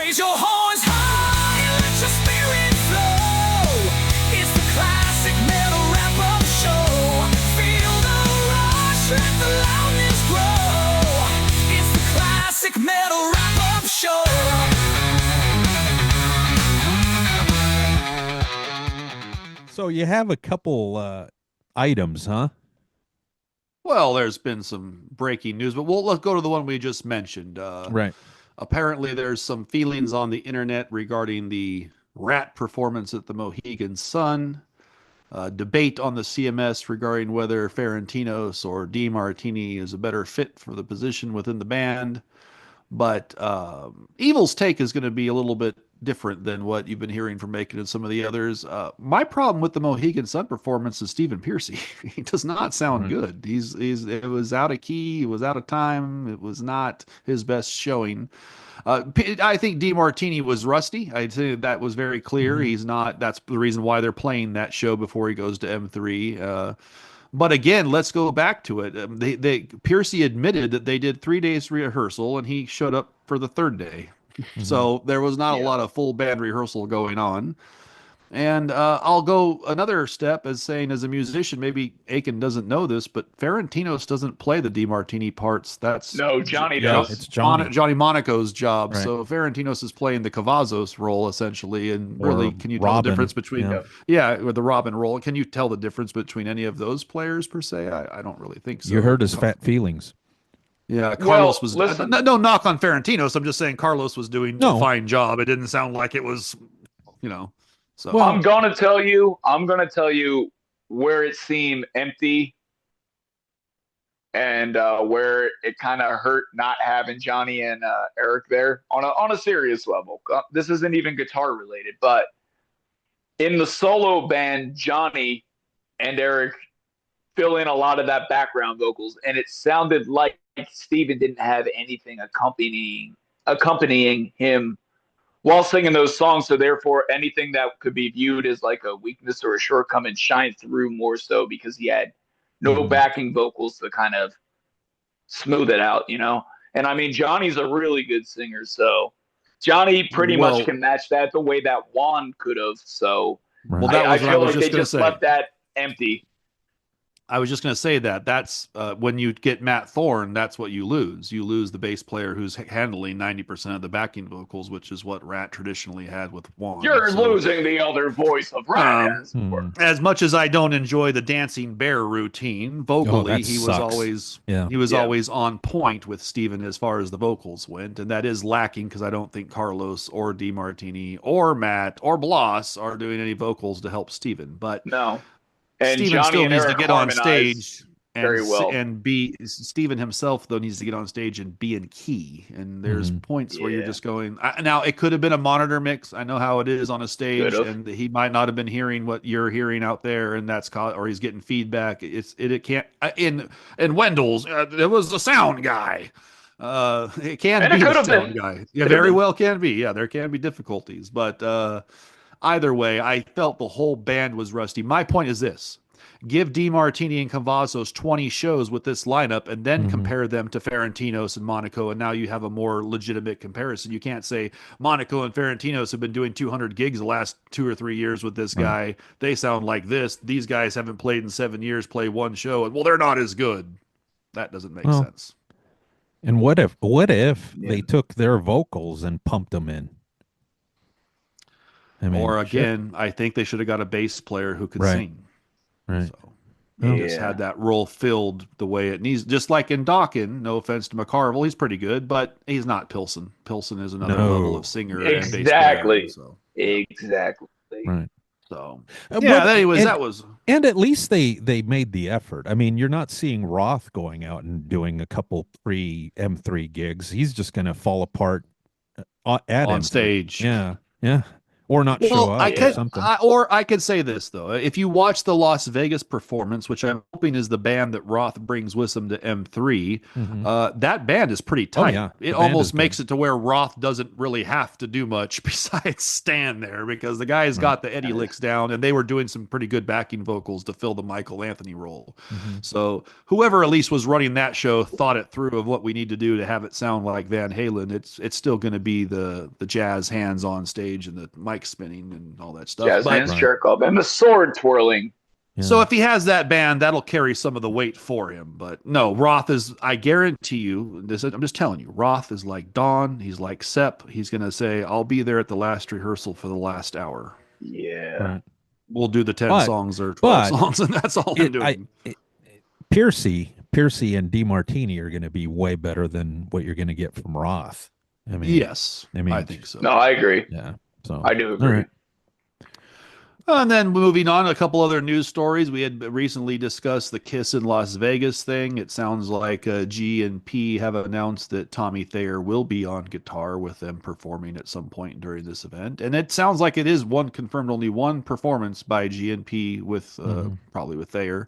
Raise your horns high and let your spirit flow. It's the classic metal wrap-up show. Feel the rush, let the loudness grow. It's the classic metal wrap-up show. So you have a couple items, huh? Well, there's been some breaking news, but let's go to the one we just mentioned. Right. Apparently, there's some feelings on the internet regarding the Rat performance at the Mohegan Sun. Debate on the CMS regarding whether Ferentinos or DeMartini is a better fit for the position within the band. But Evil's take is going to be a little bit different than what you've been hearing from Macon and some of the others. My problem with the Mohegan Sun performance is Stephen Pearcy. He does not sound good. It was out of key. It was out of time. It was not his best showing. I think DeMartini was rusty. I'd say that was very clear. He's not. That's the reason why they're playing that show before he goes to M3. But again, let's go back to it. Pearcy admitted that they did 3 days rehearsal, and he showed up for the third day. So there was not a lot of full band rehearsal going on. And I'll go another step as saying, as a musician, maybe Aiken doesn't know this, but Ferentinos doesn't play the DeMartini parts. No, Johnny does. It's Johnny. Johnny Monaco's job. Right. So Ferentinos is playing the Cavazos role essentially. And really, can you tell Robin. the difference between or the Robin role? Can you tell the difference between any of those players per se? I don't really think so. You heard his fat feelings. Yeah, Carlos was listen. no knock on Ferentinos. I'm just saying Carlos was doing a fine job. It didn't sound like it was, So Well, I'm gonna tell you where it seemed empty and where it kind of hurt not having Johnny and Eric there on a serious level. This isn't even guitar related, but in the solo band, Johnny and Eric fill in a lot of that background vocals, and it sounded like Steven didn't have anything accompanying him while singing those songs. So therefore, anything that could be viewed as like a weakness or a shortcoming shined through more so because he had no backing vocals to kind of smooth it out, And I mean, Johnny's a really good singer, so Johnny pretty much can match that the way that Juan could have. So I feel like they just left that empty. I was just going to say that's when you get Matt Thorne, that's what you lose. You lose the bass player who's handling 90% of the backing vocals, which is what Rat traditionally had with Juan. You're losing the other voice of Rat. As much as I don't enjoy the dancing bear routine, vocally he was always on point with Steven as far as the vocals went, and that is lacking because I don't think Carlos or DeMartini or Matt or Bloss are doing any vocals to help Steven. But no. And Steven Johnny still and needs Eric to get on stage very well. Steven himself though needs to get on stage and be in key. And there's points where you're just going. Now it could have been a monitor mix. I know how it is on a stage, and he might not have been hearing what you're hearing out there, and or he's getting feedback. It can't. In Wendell's, there was a sound guy. It can be a sound guy. Yeah, very well can be. Yeah, there can be difficulties, but. Either way, I felt the whole band was rusty. My point is this. Give DeMartini and Cavazos 20 shows with this lineup and then compare them to Ferentinos and Monaco, and now you have a more legitimate comparison. You can't say Monaco and Ferentinos have been doing 200 gigs the last 2 or 3 years with this guy. They sound like this. These guys haven't played in 7 years, play one show, and well, they're not as good. That doesn't make sense. And what if they took their vocals and pumped them in? I mean, or again, I think they should have got a bass player who could sing. Right. So they just had that role filled the way it needs. Just like in Dawkins, no offense to McCarville, he's pretty good, but he's not Pilsen. Pilsen is another level of singer and bass player. So. Exactly. Right. So anyways, that was. And at least they made the effort. I mean, you're not seeing Roth going out and doing a couple M3 gigs. He's just going to fall apart on stage. Yeah. or not show Well, up or something. I could say this though. If you watch the Las Vegas performance, which I'm hoping is the band that Roth brings with him to M3, Mhm. that band is pretty Oh tight. yeah, It the band is almost good. makes it to where Roth doesn't really have to do much besides stand there because the guy's Right. got the Eddie licks down, and they were doing some pretty good backing vocals to fill the Michael Anthony role. Mhm. So whoever at least was running that show thought it through of what we need to do to have it sound like Van Halen. It's still going to be the jazz hands on stage and the mic spinning and all that stuff. Jazz But hands jerk off and the sword twirling. so Yeah. if he has that band, that'll carry some of the weight for him. But no, Roth is, I guarantee you, this, I'm just telling you, Roth is like Don. He's like Sepp. He's going to say, I'll be there at the last rehearsal for the last hour. Yeah. Right. We'll do the 10 But- songs or 12 but songs, and that's all I'm doing. Piercy and DeMartini are going to be way better than what you're going to get from Roth. I mean, Yes, I mean, I think so. No, I agree. yeah. So I do all agree. right. And then moving on, a couple other news stories. We had recently discussed the Kiss in Las Vegas thing. It sounds like G and P have announced that Tommy Thayer will be on guitar with them performing at some point during this event. And it sounds like it is confirmed only one performance by G and P with probably with Thayer.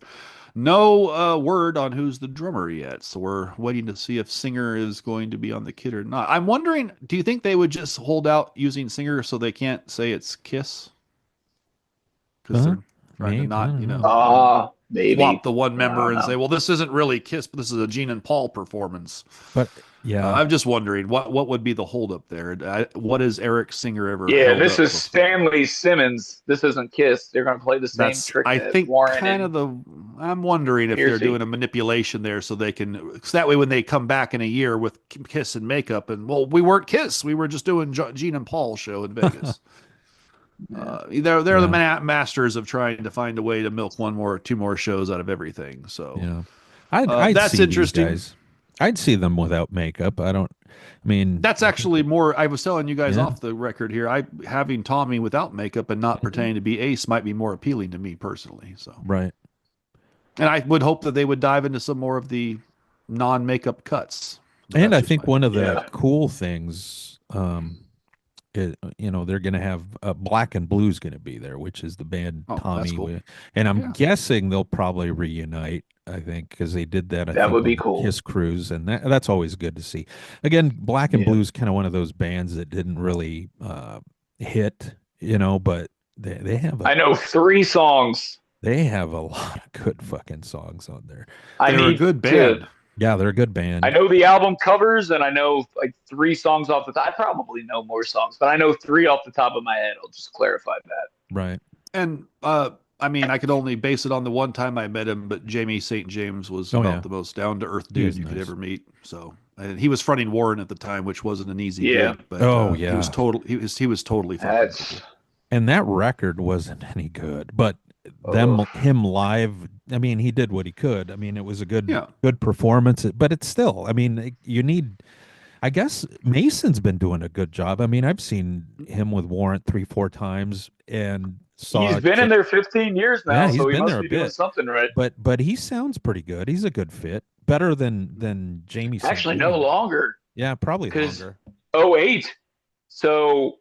No word on who's the drummer yet, so we're waiting to see if Singer is going to be on the kit or not. I'm wondering, do you think they would just hold out using Singer so they can't say it's Kiss? Because they're trying Maybe, to I not, don't you know, know. Maybe. swap the one I member don't and know. say, well, this isn't really Kiss, but this is a Gene and Paul performance. But yeah, I'm just wondering what would be the holdup there. What has Eric Singer ever? Yeah, held this up is before? Stanley Simmons. This isn't Kiss. They're going to play the same That's, trick I that think, Warren kind and of I'm wondering if they're Piercy. doing a manipulation there so they can, so that way when they come back in a year with Kiss and makeup, and well, we weren't Kiss, we were just doing Gene and Paul show in Vegas. They're the masters of trying to find a way to milk two more shows out of everything. So yeah. I'd that's see interesting. These guys. I'd see them without makeup. I mean, That's actually more. I was telling you guys Yeah. off the record here. Having Tommy without makeup and not pretending to be Ace might be more appealing to me personally. So, right. and I would hope that they would dive into some more of the non-makeup cuts. But And I that's just think my- one of the Yeah. cool things, they're going to have Black and Blue's going to be there, which is the band Oh, that's Tommy cool. with, and I'm Yeah. guessing they'll probably reunite. I think because they did that. I That think, would be on the cool. Kiss cruise, and that's always good to see. Again, Black and Yeah. Blue's kind of one of those bands that didn't really hit, but they have I know 3 songs. they have a lot of good fucking songs on there. I They're a need good to- band. Yeah, they're a good band. I know the album covers, and I know like 3 songs off the top. I probably know more songs, but I know 3 off the top of my head. I'll just clarify that. Right. And I mean, I could only base it on the one time I met him, but Jamie St. James was Oh, about yeah. the most down to earth He dude was you could nice. ever meet. So, and he was fronting Warren at the time, which wasn't an easy Yeah. gig. But, Oh, he yeah. was total. He was totally fucking That's cool. And that record wasn't any good, but him live, I mean, he did what he could. I mean, it was a good Yeah. good performance, but it's still, I mean, you need, I guess Mason's been doing a good job. I mean, I've seen him with Warrant 3-4 times and saw he's been in there 15 years now, Yeah, he's so he been must there a be doing bit. something right. but he sounds pretty good. He's a good fit. Better than Jamie St. Actually, no James. longer. Yeah, probably 'Cause- longer. 08. So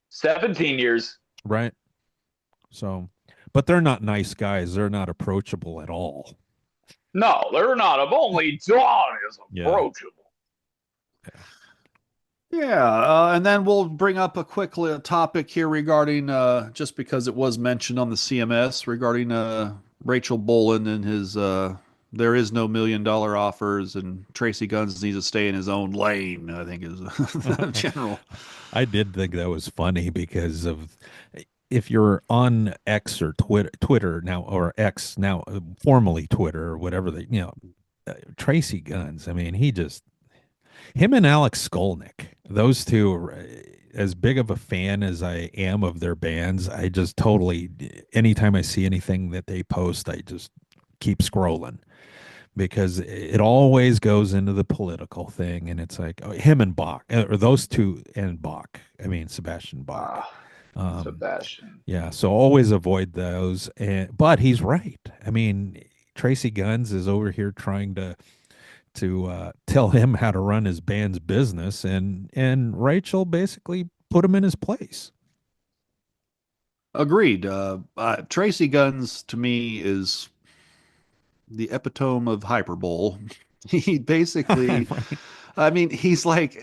17 years. Right. So, but they're not nice guys. They're not approachable at all. No, they're not. I've only Dawn is Yeah. approachable. Yeah, and then we'll bring up a quick topic here regarding just because it was mentioned on the CMS regarding Rachel Bolan and his there is no $1 million offers and Tracy Guns needs to stay in his own lane, I think is the general. I did think that was funny because of if you're on X or Twitter now, or X now, formerly Twitter or whatever Tracy Guns. I mean, him and Alex Skolnick, those two, as big of a fan as I am of their bands, I just totally, anytime I see anything that they post, I just keep scrolling because it always goes into the political thing. And it's like him and Bach, or those two and Bach. I mean, Sebastian Bach. Sebastian. Yeah. So always avoid those. But he's right. I mean, Tracy Guns is over here trying to tell him how to run his band's business, and Rachel basically put him in his place. Agreed. Tracy Guns to me is the epitome of hyperbole. He basically, Right. I mean, he's like,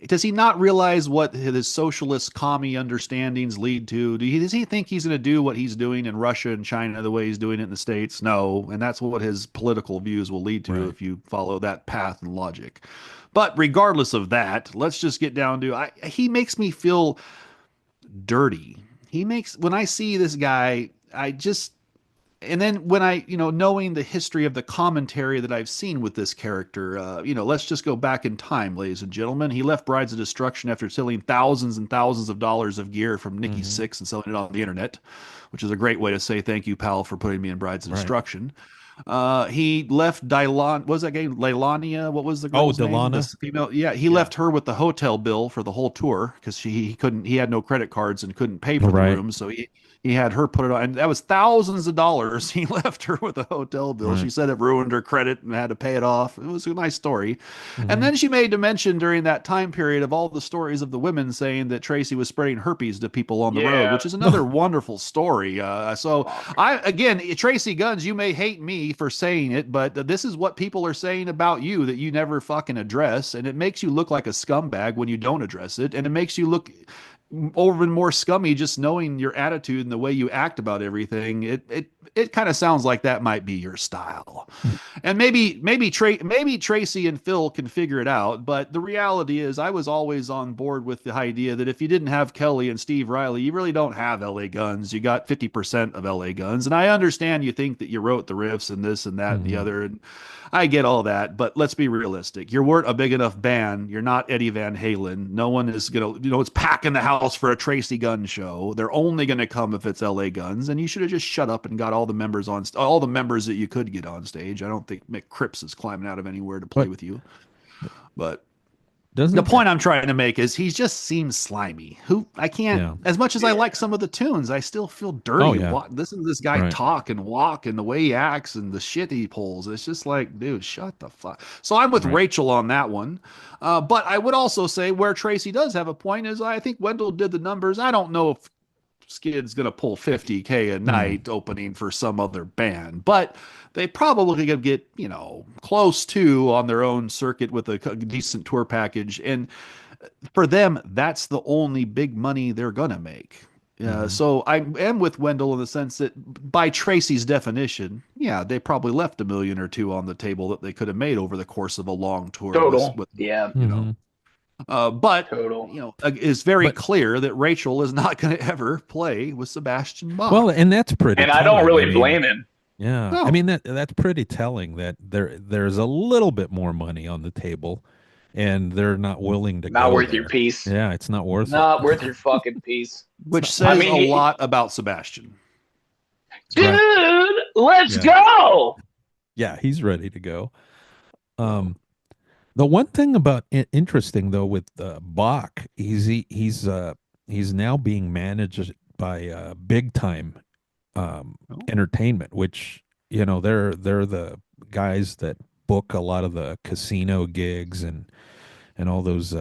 does he not realize what his socialist commie understandings lead to? Does he think he's going to do what he's doing in Russia and China the way he's doing it in the States? No. And that's what his political views will lead to Right. if you follow that path and logic. But regardless of that, let's just get down to he makes me feel dirty. When I see this guy, I just and then when I, knowing the history of the commentary that I've seen with this character, let's just go back in time, ladies and gentlemen. He left Brides of Destruction after stealing thousands and thousands of dollars of gear from Nikki Mhm. Sixx and selling it on the internet, which is a great way to say thank you, pal, for putting me in Brides of Right. Destruction. He left Dylan. What was that game? Leilania. What was the Oh, girl's name? Delana. The female. Yeah, he Yeah. left her with the hotel bill for the whole tour because he couldn't. He had no credit cards and couldn't pay for the Right. room, so he had her put it on, and that was thousands of dollars. He left her with a hotel bill. Right. She said it ruined her credit and had to pay it off. It was a nice story. And Mhm. then she made a mention during that time period of all the stories of the women saying that Tracy was spreading herpes to people on the road, Yeah. which is another wonderful story. So Fuck. again, Tracy Guns, you may hate me for saying it, but this is what people are saying about you that you never fucking address, and it makes you look like a scumbag when you don't address it, and it makes you look even more scummy just knowing your attitude and the way you act about everything. It kind of sounds like that might be your style. And maybe Tracy and Phil can figure it out, but the reality is I was always on board with the idea that if you didn't have Kelly and Steve Riley, you really don't have LA Guns. You got 50% of LA Guns. And I understand you think that you wrote the riffs and this and that and the Mhm. other, and I get all that, but let's be realistic. You weren't a big enough band. You're not Eddie Van Halen. No one is gonna, it's packing the house for a Tracy Gunn show. They're only gonna come if it's LA Guns, and you should have just shut up and got all the members all the members that you could get on stage. I don't think Mick Cripps is climbing out of anywhere to play But with you. But the doesn't point I'm trying to make is he just seems slimy. I can't, Yeah. as much as I Yeah. like some of the tunes, I still feel dirty. Oh, yeah. Listen to this guy Right. talk and walk and the way he acts and the shit he pulls. It's just like, dude, shut the fuck. So I'm with Right. Rachel on that one. But I would also say where Tracy does have a point is I think Wendell did the numbers. I don't know if Skid's going to pull 50K a night opening for some other band, but they probably could get, close to on their own circuit with a decent tour package. And for them, that's the only big money they're going to make. Mhm. So I am with Wendell in the sense that by Tracy's definition, yeah, they probably left $1 million or $2 million on the table that they could have made over the course of a long tour. Total. Yeah. Mhm. But Total. it's very But- clear that Rachel is not going to ever play with Sebastian Bach. Well, and that's pretty. And I don't telling. really mean, blame him. Yeah, No. I mean that's pretty telling that there's a little bit more money on the table, and they're not willing to Not go worth there. your piece. Yeah, it's not worth Not it. worth your fucking piece. which says I mean, a lot about Sebastian. Dude, let's Yeah. go. Yeah, he's ready to go. The one thing about interesting though with Bach, he's now being managed by Big Time Entertainment, which they're the guys that book a lot of the casino gigs and all those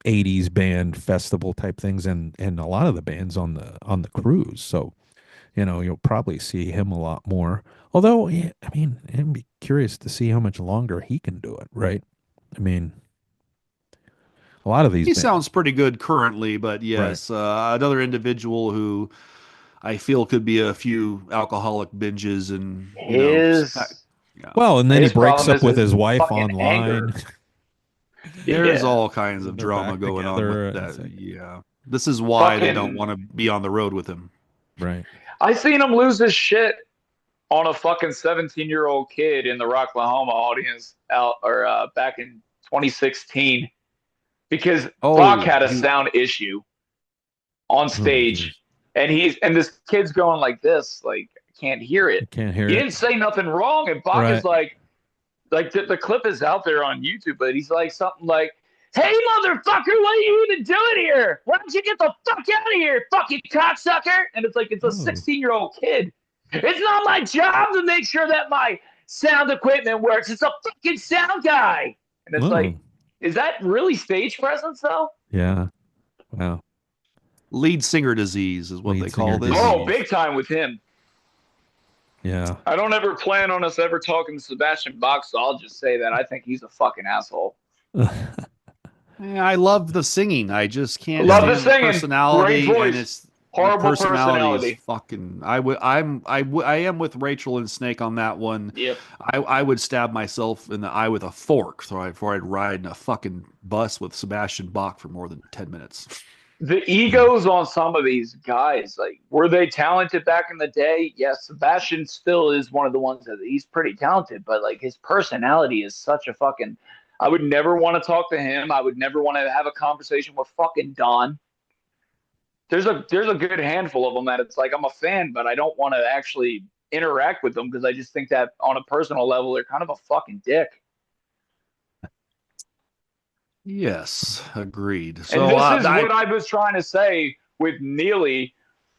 80s band festival type things and a lot of the bands on the cruise. So you'll probably see him a lot more. Although, yeah, I mean, I'd be curious to see how much longer he can do it, right? I mean, a lot of these He bands, sounds pretty good currently, but yes, another individual who I feel could be a few alcoholic binges and His well, and then he his breaks problem up is with his his wife fucking online. anger. there's Yeah. all kinds of They're drama back going on together with and that. it's like- Yeah, this is why they don't Fucking- want to be on the road with him. Right. I seen him lose his shit on a fucking 17-year-old kid in the Rocklahoma audience back in 2016 because Oh, Bach had a he- sound issue on stage, geez. and this kid's going like this, like I can't hear I it. can't hear He it. didn't say nothing wrong, and Bach is like the clip is out there on YouTube, but he's like something like, "Hey motherfucker, what are you even doing here? Why don't you get the fuck out of here, fucking cocksucker?" And it's like it's a 16-year-old kid. It's not my job to make sure that my sound equipment works. It's a fucking sound guy. And it's like, is that really stage presence though? Yeah. Wow. Lead singer disease is what Lead they call singer this. disease. Oh, big time with him. Yeah. I don't ever plan on us ever talking to Sebastian Bach, so I'll just say that I think he's a fucking asshole. Yeah, I love the singing. I just can't Love the stand the singing. personality, Great voice. and it's Horrible the personality. Is personality. fucking. I am with Rachel and Snake on that one. Yep. I would stab myself in the eye with a fork before I'd ride in a fucking bus with Sebastian Bach for more than 10 minutes. The egos on some of these guys, like, were they talented back in the day? Yes, Sebastian still is one of the ones that he's pretty talented, but like his personality is such a fucking. I would never want to talk to him. I would never want to have a conversation with fucking Don. There's a good handful of them that it's like I'm a fan, but I don't want to actually interact with them because I just think that on a personal level they're kind of a fucking dick. Yes, agreed. So And this is what I was trying to say with Neely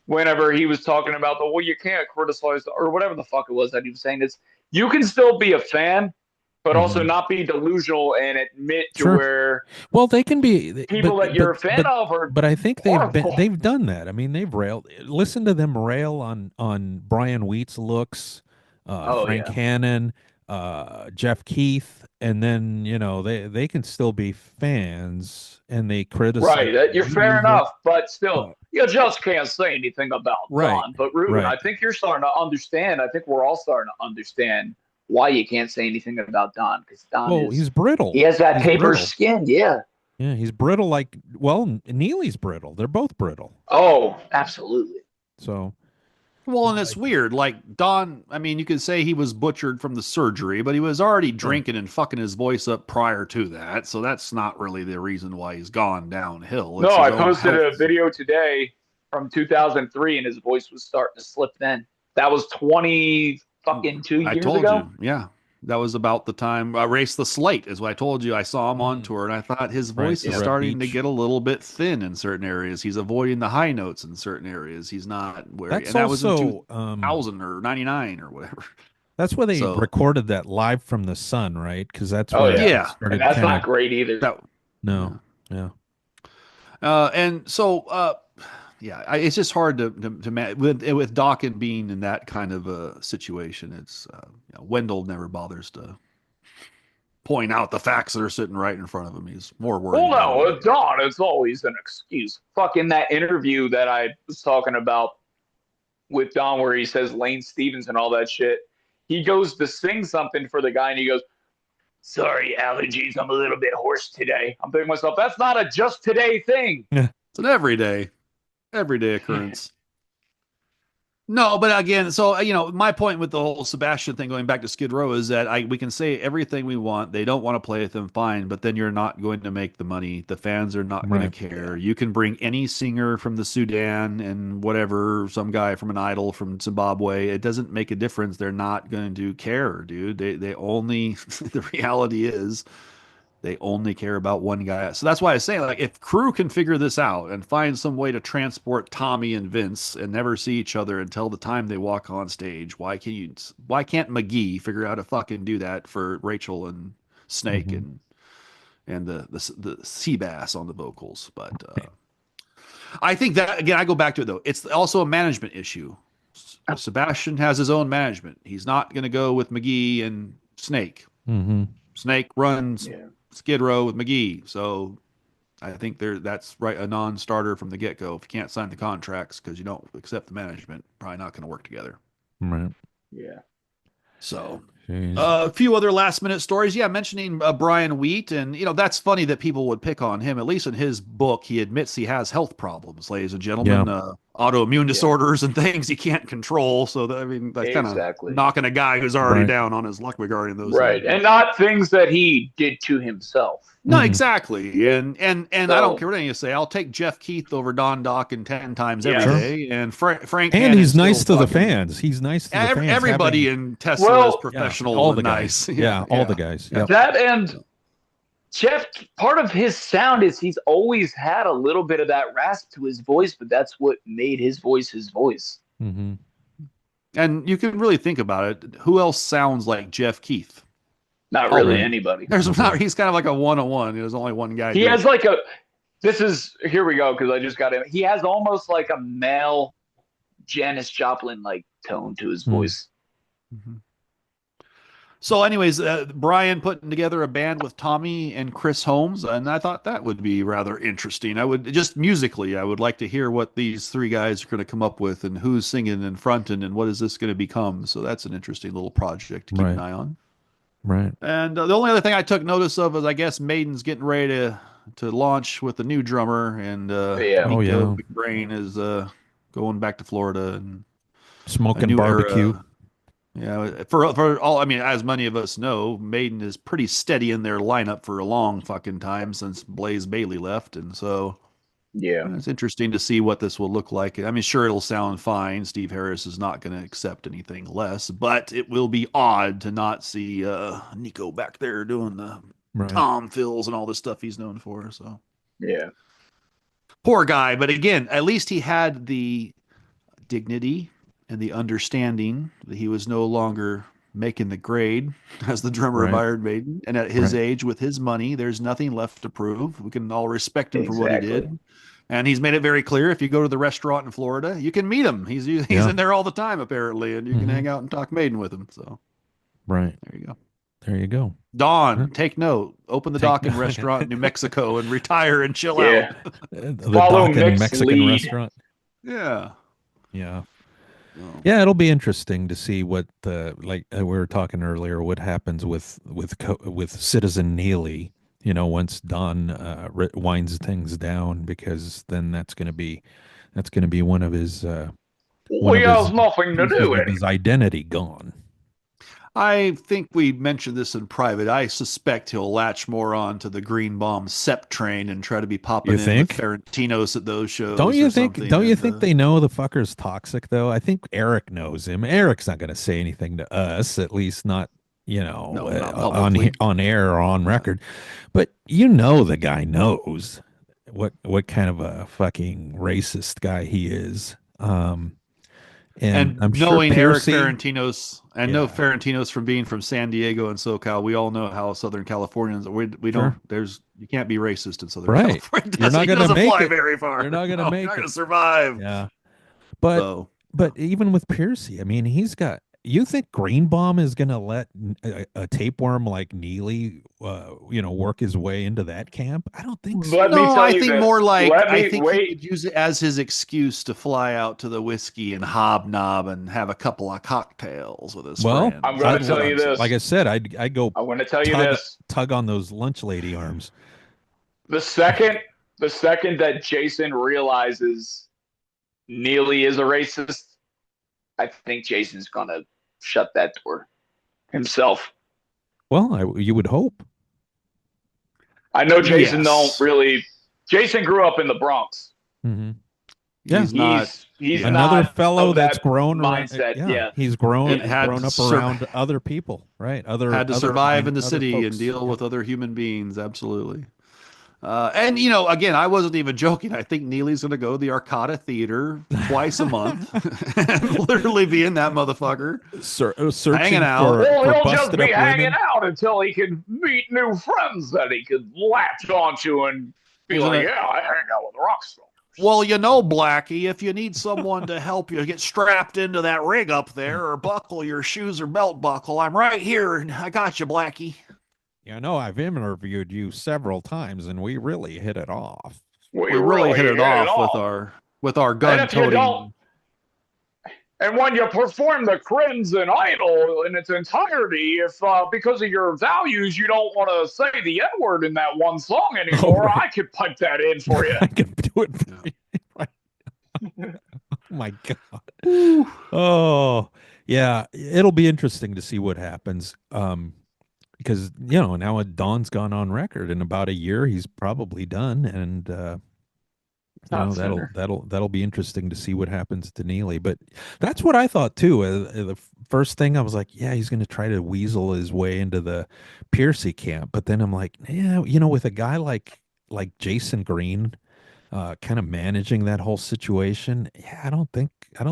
whenever he was talking about the, well, you can't criticize or whatever the fuck it was that he was saying is you can still be a fan, but also not be delusional and admit to where well they can be people that you're a fan of are. But I think they've done that. I mean, they've railed. Listen to them rail on Brian Wheat's looks, Frank Hannon, Jeff Keith, and then they can still be fans and they criticize. Right, you're fair enough, but still, you just can't say anything about Don. But Ruben, I think you're starting to understand. I think we're all starting to understand why you can't say anything about Don, because Don he's brittle. He has that paper skin. Yeah, he's brittle. Neely's brittle. They're both brittle. Oh, absolutely. So. Well, and it's weird. Like Don, I mean, you could say he was butchered from the surgery, but he was already drinking and fucking his voice up prior to that. So that's not really the reason why he's gone downhill. No, I posted a video today from 2003, and his voice was starting to slip. Then that was 22 years I told ago. you, yeah. That was about the time Race the Slate is what I told you. I saw him on tour, and I thought his voice is starting to get a little bit thin in certain areas. He's avoiding the high notes in certain areas. He's not where. That's and that also, was in 2000 or 99 or whatever. That's where they recorded that Live from the Sun, right? Because that's where and that's not great either. No. And so. Yeah, it's just hard to with Dawkins being in that kind of a situation. It's Wendell never bothers to point out the facts that are sitting right in front of him. He's more worried. Well, no, Don is always an excuse. Fucking that interview that I was talking about with Don, where he says Lane Stevens and all that shit. He goes to sing something for the guy, and he goes, "Sorry, allergies. I'm a little bit hoarse today." I'm thinking to myself, that's not a just today thing. It's an everyday occurrence. No, but again, so my point with the whole Sebastian thing, going back to Skid Row, is that we can say everything we want. They don't want to play with them, fine, but then you're not going to make the money. The fans are not going to care. You can bring any singer from the Sudan and whatever, some guy from an idol from Zimbabwe. It doesn't make a difference. They're not going to care, dude. They only the reality is they only care about one guy. So that's why I say, like, if crew can figure this out and find some way to transport Tommy and Vince and never see each other until the time they walk on stage, why can't McGee figure out to fucking do that for Rachel and Snake and the sea bass on the vocals? But I think that, again, I go back to it though. It's also a management issue. Sebastian has his own management. He's not going to go with McGee and Snake. Snake runs Skid Row with McGee. So I think that's right, a non-starter from the get-go. If you can't sign the contracts because you don't accept the management, probably not going to work together. Right. Yeah. So a few other last-minute stories. Yeah, mentioning Brian Wheat. And, that's funny that people would pick on him. At least in his book, he admits he has health problems, ladies and gentlemen. Autoimmune disorders and things he can't control. So, that's kind of knocking a guy who's already down on his luck regarding those. Right. And not things that he did to himself. No, exactly. And I don't care what you say. I'll take Jeff Keith over Don Dawkins 10 times every day. And Frank. And he's nice to the fans. He's nice to the fans. Everybody in Tesla is professional. All the nice. guys. Yeah, all the guys. Yep. That and Jeff, part of his sound is he's always had a little bit of that rasp to his voice, but that's what made his voice his voice. And you can really think about it. Who else sounds like Jeff Keith? Not really anybody. He's kind of like a one-on-one. There's only one guy. He has like This is here we go because I just got him. He has almost like a male Janis Joplin like tone to his voice. Mm-hmm. So, anyways, Brian putting together a band with Tommy and Chris Holmes, and I thought that would be rather interesting. I would just musically, I would like to hear what these three guys are going to come up with, and who's singing and fronting, and what is this going to become. So that's an interesting little project to keep an eye on. Right. And the only other thing I took notice of is I guess Maiden's getting ready to launch with the new drummer, and Yeah. Oh, Nico yeah. McBrain is going back to Florida and a Smoking new barbecue. era. Yeah, for all, I mean, as many of us know, Maiden is pretty steady in their lineup for a long fucking time since Blaze Bailey left, and so Yeah. it's interesting to see what this will look like. I mean, sure, it'll sound fine. Steve Harris is not going to accept anything less, but it will be odd to not see Nico back there doing the Right. tom fills and all the stuff he's known for. So Yeah. poor guy, but again, at least he had the dignity and the understanding that he was no longer making the grade as the drummer of Right. Iron Maiden. And at his Right. age, with his money, there's nothing left to prove. We can all respect him for what he Exactly. did. And he's made it very clear if you go to the restaurant in Florida, you can meet him. He's Yeah. in there all the time, apparently, and you can Mhm. hang out and talk Maiden with him. So Right. there you go. There you go. Don, Huh? take note. Open the Take Dockin note. restaurant in New Mexico and retire and chill Yeah. out. The Follow Dockin Mick's Mexican lead. restaurant. Yeah. Yeah. Oh. Yeah, it'll be interesting to see what like we were talking earlier, what happens with Citizen Neely. Once Don winds things down, because then that's going to be one of his We have nothing to pieces do of with his it. identity gone. I think we mentioned this in private. I suspect he'll latch more on to the Green Bomb Sep train and try to be popping You in think? with Ferentinos at those shows. Don't you or think? something, Don't you and, think they know the fucker's toxic though? I think Eric knows him. Eric's not going to say anything to us, at least not No, not publicly. on air or on record. But the guy knows what kind of a fucking racist guy he is. And I'm sure knowing Eric Piercy, Ferentinos and Yeah. know Ferentinos from being from San Diego and SoCal, we all know how Southern Californians. We Sure. don't. You can't be racist in Southern Right. California. You're not It gonna doesn't make fly it. very far. You're not gonna No, make you're not it. gonna survive. Yeah. But So, even with Piercy, I mean, he's got. You think Greenbaum is going to let a tapeworm like Neely, work his way into that camp? I don't think so. Let me no, tell I you think this. more like Let I me think wait. he could use it as his excuse to fly out to the whiskey and hobnob and have a couple of cocktails with his Well, friends. I'm going to That's tell what you I'm saying. this. Like I said, I'd go I want to tell you tug, this. tug on those lunch lady arms. The second that Jason realizes Neely is a racist, I think Jason's going to shut that door himself. Well, you would hope. I know Jason Yes. don't really. Jason grew up in the Bronx. Mm-hmm. Yeah. He's not. He's yeah. Another not fellow of that's that grown mindset. around. Yeah. He's grown It had grown to up around other people, right? Had to survive in the city and folks. deal Yeah. with other human beings. Absolutely. And again, I wasn't even joking. I think Neely's going to go to the Arcada Theater twice a month and literally be in that motherfucker. Searching Hanging out. for, Well, for he'll just busted be up hanging women. out until he can meet new friends that he could latch onto and be Isn't like, it- yeah, I hang out with rock stars. Well, Blackie, if you need someone to help you get strapped into that rig up there or buckle your shoes or belt buckle, I'm right here and I got you, Blackie. I've interviewed you several times, and we really hit it off. We really hit it off with our And gun if you don't, toting. and when you perform the Crimson Idol in its entirety, if because of your values you don't want to say the N word in that one song anymore, right. I could pipe that in for you. I can do it for you. Oh my God. Oh, yeah. It'll be interesting to see what happens. Because now Don's gone on record in about a year, he's probably done, and that'll be interesting to see what happens to Neely. But that's what I thought too. The first thing I was like, yeah, he's going to try to weasel his way into the Piercy camp. But then I'm like, yeah, with a guy like Jason Green, kind of managing that whole situation, yeah, I don't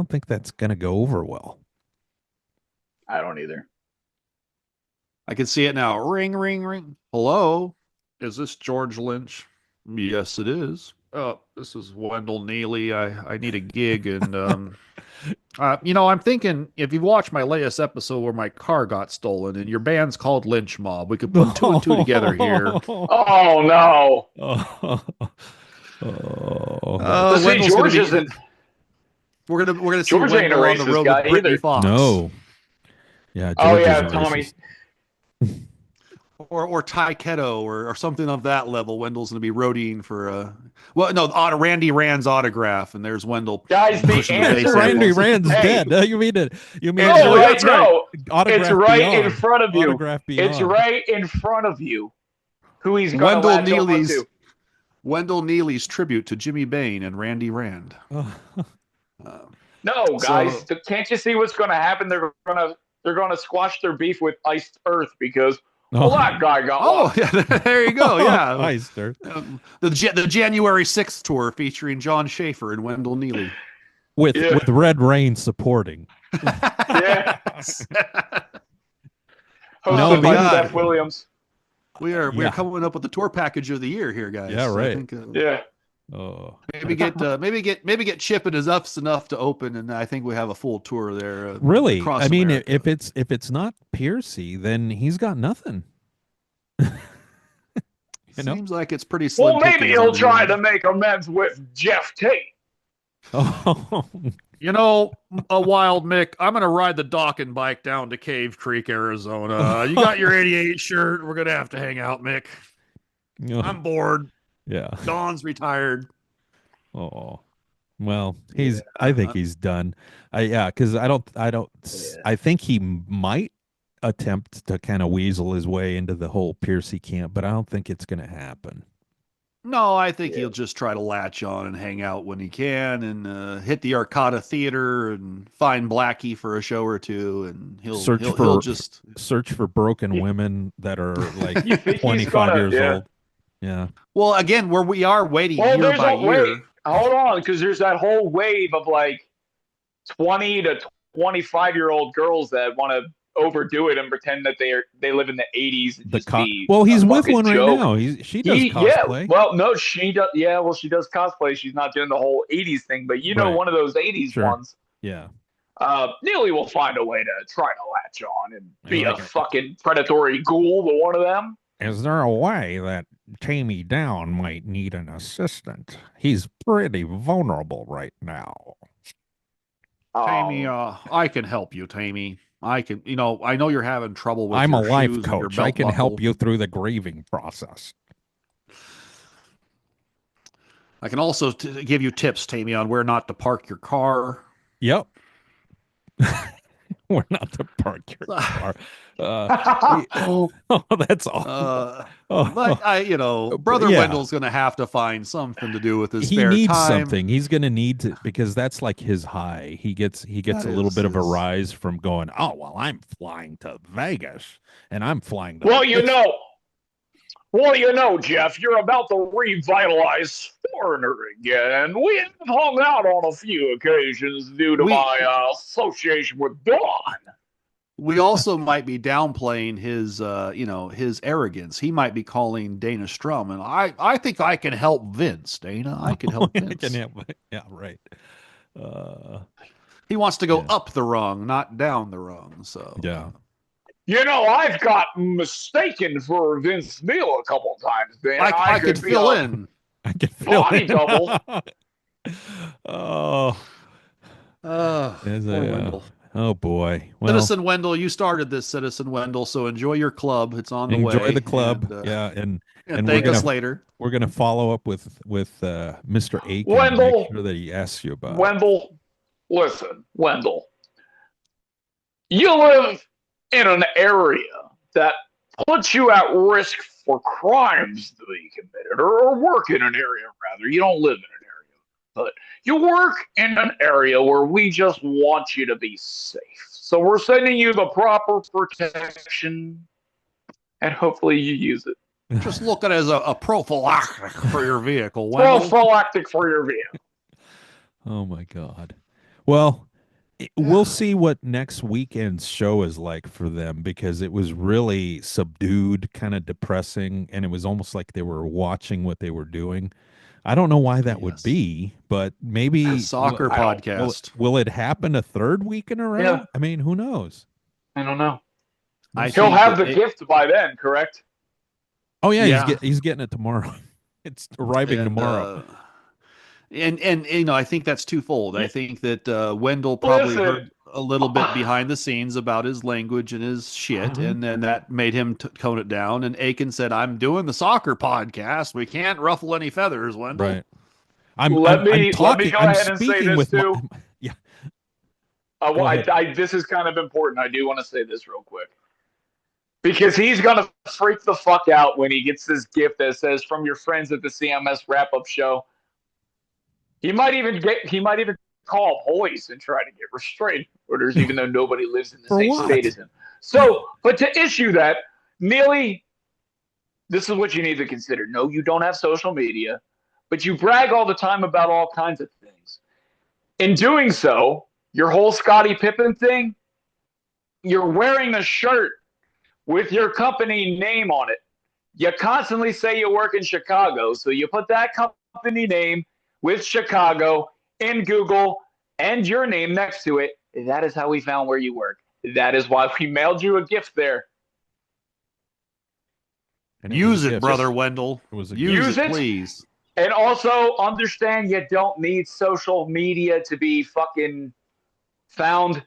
think that's going to go over well. I don't either. I can see it now. Ring, ring, ring. Hello? Is this George Lynch? Yes, it is. This is Wendell Neely. I need a gig, and I'm thinking if you've watched my latest episode where my car got stolen, and your band's called Lynch Mob, we could put two and two together here. Oh no! Oh, See, Wendell's George gonna be. isn't. We're gonna see George ain't a Wendell on the racist road guy with Brittany either. Fox. no. Yeah. Oh George yeah, isn't Tommy. racist. Or Ty Ketto or something of that level. Wendell's going to be roadieing for Randy Rand's autograph, and there's Wendell. Guys, the pushing answer base Randy samples. Rand's Hey. dead. You mean it? You mean No, that's right. no, Autograph it's right Beyond. in front of you. Autograph Beyond. It's right in front of you. Who he's going to Wendell latch on Neely's to. Wendell Neely's tribute to Jimmy Bain and Randy Rand. No, guys, So- can't you see what's going to happen? They're gonna squash their beef with Iced Earth because Oh. that guy got Oh, lost. yeah, there you go. Yeah, Heister. the January 6th tour featuring John Schaefer and Wendell Neely. With Yeah. with Red Rain supporting. Yeah. No, Hosted by God. Steph Williams. We're Yeah. coming up with the tour package of the year here, guys. Yeah, I right. think, Yeah. Oh. maybe get Chip and his ups enough to open, and I think we have a full tour there. Really? across I mean, America. if it's not Piercy, then he's got nothing. You know? Seems like it's pretty slim. Well, maybe pickings he'll on the try new to make amends with Jeff Tate. Oh. A wild Mick. I'm gonna ride the docking bike down to Cave Creek, Arizona. You got your '88 shirt. We're gonna have to hang out, Mick. I'm bored. Yeah. Don's retired. Oh. Well, I think he's done. Because I think he might attempt to kind of weasel his way into the whole Piercy camp, but I don't think it's going to happen. No, I think he'll just try to latch on and hang out when he can, and hit the Arcata Theater and find Blackie for a show or two, and he'll just Search for broken women that are like You think he's 25 gonna- years yeah. old. Yeah. Well, again, where we are waiting Well, year there's by a year. wait. Hold on, because there's that whole wave of like 20 to 25-year-old girls that want to overdo it and pretend that they live in the 80s. And just be Well, he's a with fucking one right joke. now. She does Yeah, cosplay. well, no, she does. Yeah, well, she does cosplay. She's not doing the whole 80s thing, but Right. one of those 80s Sure. ones. Yeah. Neely will find a way to try to latch on and be like a it. fucking predatory ghoul to one of them. Is there a way that Tammy Down might need an assistant? He's pretty vulnerable right now. Tammy, I can help you, Tammy. I can, I know you're having trouble with I'm your a life shoes and your coach. I belt can help buckle. you through the grieving process. I can also give you tips, Tammy, on where not to park your car. Yep. We're not to park your car. Oh, that's awful. But Brother Yeah. Wendell's going to have to find something to do with his He spare needs time. something. He's going to need to, because that's like his high. He gets That a little is bit of a his- rise from going, oh, well, I'm flying to Vegas and I'm flying to Well, Jeff, you're about to revitalize Foreigner again. We have hung out on a few occasions due to my association with Dawn. We also might be downplaying his arrogance. He might be calling Dana Strum, and I think I can help Vince, Dana. I can help Vince. Yeah, right. He wants to go Yeah. up the rung, not down the rung. So Yeah. I've got mistaken for Vince Neil a couple times. Dan. I could be fill a in. I can feel body it. double. Oh, there's Poor Wendell. oh boy. Well, Citizen Wendell, you started this, Citizen Wendell. So enjoy your club. It's on the way. enjoy the club. And, Yeah, and and we're thank us gonna- later. we're gonna follow up with Mr. Aiken. Wendell. Make sure that he asks you about. it. Wendell, listen, Wendell. You live in an area that puts you at risk for crimes to be committed, or work in an area, rather. You don't live in an area, but you work in an area where we just want you to be safe. So we're sending you the proper protection, and hopefully you use it. Just look at it as a prophylactic for your vehicle, Wendell. Prophylactic for your vehicle. Oh my God. Well, we'll see what next weekend's show is like for them, because it was really subdued, kind of depressing, and it was almost like they were watching what they were doing. I don't know why that would Yes. be, but maybe Soccer podcast. will it happen a third week in a row? Yeah. I mean, who knows? I don't know. I He'll think have that the gift by then, correct? Oh yeah, Yeah. he's getting it tomorrow. It's arriving tomorrow. And I think that's twofold. I think that Wendell probably Listen. heard a little bit behind the scenes about his language and his shit, Mhm. and then that made him tone it down. And Aiken said, "I'm doing the soccer podcast. We can't ruffle any feathers, Wendell." Right. I'm Let me talking. go I'm ahead and say speaking this with too. yeah. Well, Go ahead. this is kind of important. I do want to say this real quick. Because he's going to freak the fuck out when he gets this gift that says, "From your friends at the CMS Wrap Up Show." He might even call police and try to get restraining orders, even though nobody lives in the For same what? state as him. So, but to issue that, Neely, this is what you need to consider. No, you don't have social media, but you brag all the time about all kinds of things. In doing so, your whole Scottie Pippen thing, you're wearing a shirt with your company name on it. You constantly say you work in Chicago, so you put that company name with Chicago in Google and your name next to it. That is how we found where you work. That is why we mailed you a gift there. And Use was a it, gift. brother Wendell. It was a Use gift. it, please. And also understand you don't need social media to be fucking found.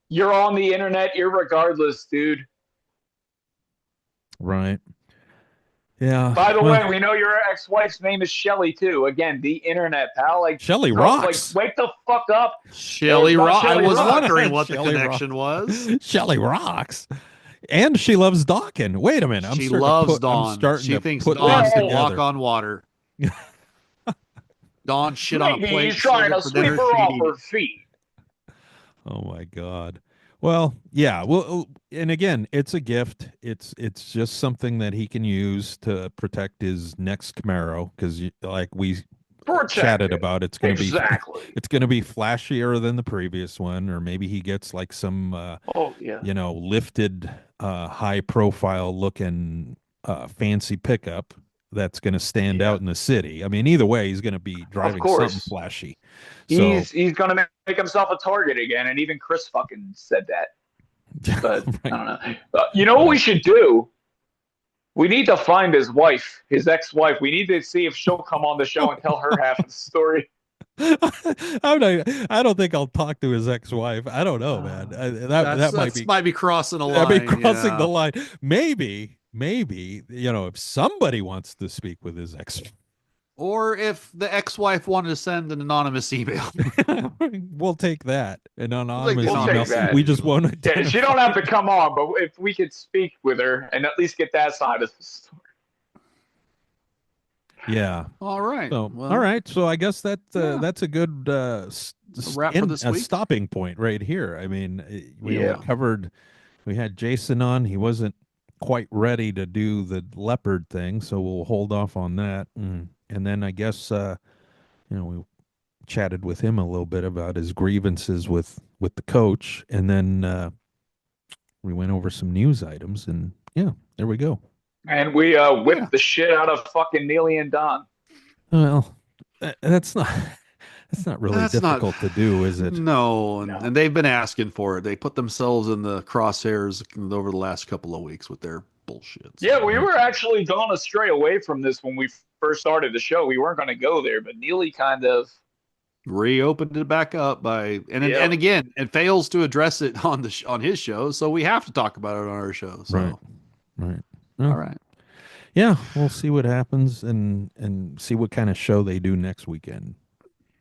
You're on the internet irregardless, dude. Right. Yeah. By the well, way, we know your ex-wife's name is Shelly too. Again, the internet, pal. Like Shelly girl, rocks. Like, wake the fuck up. Shelly It's not Rock. I Shelly was Rock. wondering what the Shelley connection was. Shelly rocks. And she loves Dawkins. Wait a minute. She starting loves to put, Dawn. I'm starting She to thinks put Dawn things can together. walk on water. Dawn shit on a Maybe plate. he's trying to for sweep dinner, her she'd off eat her it. feet. Oh my God. Well, yeah. Well, and again, it's a gift. It's just something that he can use to protect his next Camaro, because like we chatted about, it's going to Exactly. be it's going to be flashier than the previous one, or maybe he gets like some Oh yeah. lifted high profile looking fancy pickup that's going to stand out in the city. I mean, either way, he's going to be driving course. something flashy. So He's gonna make himself a target again, and even Chris fucking said that. But right. I don't know. You know what we should do? We need to find his wife, his ex-wife. We need to see if she'll come on the show and tell her half of the story. I don't think I'll talk to his ex-wife. I don't know, man. That might be crossing a line. That'd be crossing yeah. the line. Maybe, if somebody wants to speak with his ex, Or if the ex-wife wanted to send an anonymous email. we'll take that. An anonymous We'll email. take that. We just won't. Yeah, she don't have to come on, but if we could speak with her and at least get that side of the story. Yeah. All right. So, Well, all right. So I guess that's a good wrap for this week. stopping point right here. I mean, we Yeah. covered. We had Jason on. He wasn't quite ready to do the leopard thing, so we'll hold off on that. And then I guess we chatted with him a little bit about his grievances with the coach, and then we went over some news items, and yeah, there we go. And we whipped the shit out of fucking Neely and Don. Well, that's not really difficult to do, is it? No, and they've been asking for it. They put themselves in the crosshairs over the last couple of weeks with their bullshit. Yeah, we were actually going to stray away from this when we first started the show. We weren't going to go there, but Neely kind of reopened it back up and again, it fails to address it on his show, so we have to talk about it on our show. So. Right. All right. Yeah, we'll see what happens and see what kind of show they do next weekend.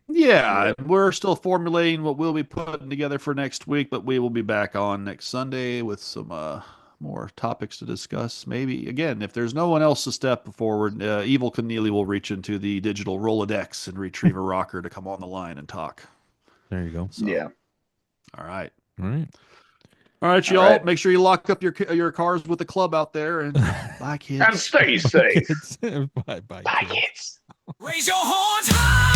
Yeah, we're still formulating what we'll be putting together for next week, but we will be back on next Sunday with some more topics to discuss. Maybe, again, if there's no one else to step forward, Evil Keneally will reach into the digital Rolodex and retrieve a rocker to come on the line and talk. There you go. So, yeah. All right. All right, y'all. All right. Make sure you lock up your cars with the club out there, and bye, kids. And stay safe. Bye, Bye, kids. Raise your horns high.